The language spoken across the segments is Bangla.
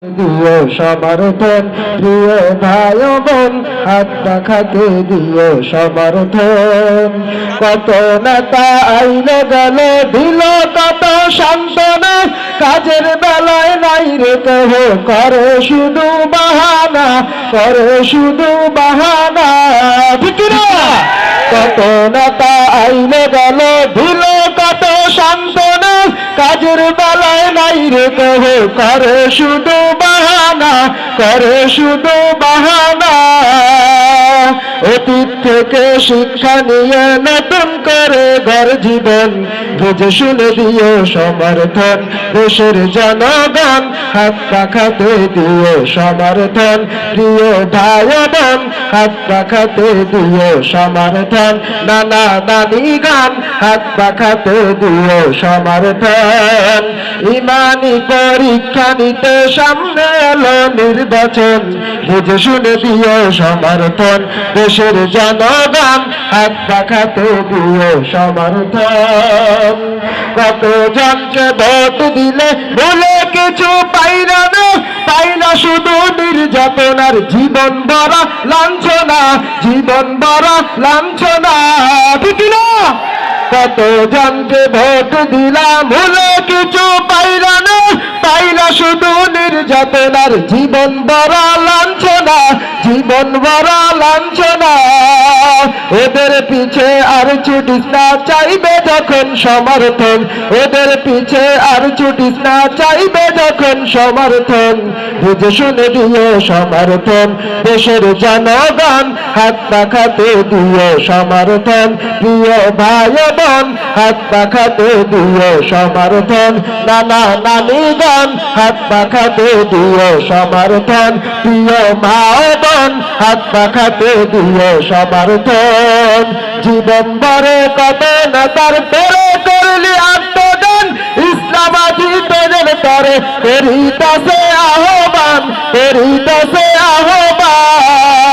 দিও সমর্থন প্রিয় ভাই বোন, হাত পাখাতে দিও সমর্থন। কত নেতা আইলে গেল দিল কত সান্ত্বনা, কাজের বেলায় নাই রে কেহ, করে শুধু বাহানা, করে শুধু বাহানা। ঠিক না? কত নেতা আইলে গেল দিল কত সান্ত্বনা, কাজের বেলায় নাই রে কেহ, করে শুধু বাহানা, করে শুধু বাহানা। অতীত থেকে শিক্ষা নিয়ে নতুন করে ঘর জীবন, বুঝে শুনে দিও সমর্থন দেশের জনগণ, হাত পাখাতে দিও সমর্থন প্রিয় ভাই বোন, হাত পাখাতে দিও সমর্থন। নানা নানি গান হাত পাখাতে দিও সমর্থন। ইমানি পরীক্ষা নিতে সামনে এলো নির্বাচন, বুঝে শুনে দিও সমর্থন দেশের জনগণ, হাত পাখাতে দিও সমর্থন। কত জনকে ভোট দিলে বলে কিছু পাইলা না, পাইলা শুধু নির্যাতনার জীবন ভরা লাঞ্ছনা, জীবন ভরা লাঞ্ছনা। ঠিক না? কত জনকে ভোট দিলাম বলে কিছু পাইলা না, পাইলা শুধু নির্যাতনার জীবন ভরা লাঞ্ছনা, জীবন ভরা লাঞ্ছনা। ওদের পিছে আর ছুটিস না, চাইবে যখন সমর্থন, ওদের পিছে আর ছুটিস না, চাইবে যখন সমর্থন, বুঝে শুনে দিও সমর্থন দেশের জনগণ, হাত পাখাতে দিও সমর্থন প্রিয় ভাই বোন, হাত পাখাতে দিও সমর্থন। নানা নানি গান হাত পাখাতে দিও সমর্থন প্রিয় মা বোন, হাত পাখাতে দিও সমর্থন। জীবন ভরে কত নেতার পেরে করলি আত্মদান, ইসলামাবাদী তোদের তরে করিতাছে আহ্বান, করিতাছে আহ্বান।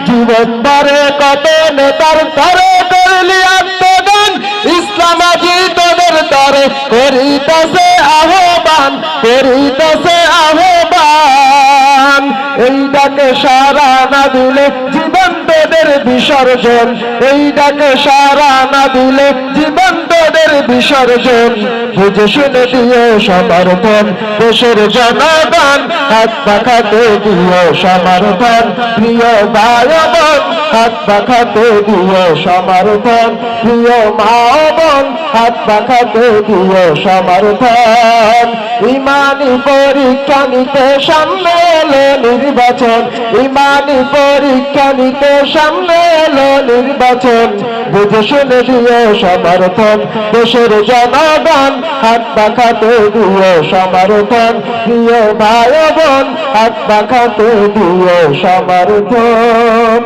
জীবন ভরে কত নেতার তরে করলি আত্মদান, ইসলামাবাদী তোদের তরে করিতাছে আহ্বান, করিতাছে আহ্বান। এই ডাকে সারা না দিলে জীবন তোদের বিসর্জন, এই ডাকে সারা না দিলে জীবন তোদের বিসর্জন, বুঝে শুনে দিও সমর্থন দেশের জনগণ, হাত পাখাতে দিও সমর্থন প্রিয় ভাই বোন, হাত পাখাতে দিও সমর্থন প্রিয় মা বোন, হাত পাখাতে দিও সমর্থন। ইমানি পরীক্ষা নিতে সামনে এলো নির্বাচন, ইমানি পরীক্ষা নিতে সামনে এলো নির্বাচন, বুঝে শুনে দিও সমর্থন দেশের জনগণ, হাত পাখাতে দিও সমর্থন প্রিয় ভাই বোন, হাত পাখাতে দিও সমর্থন।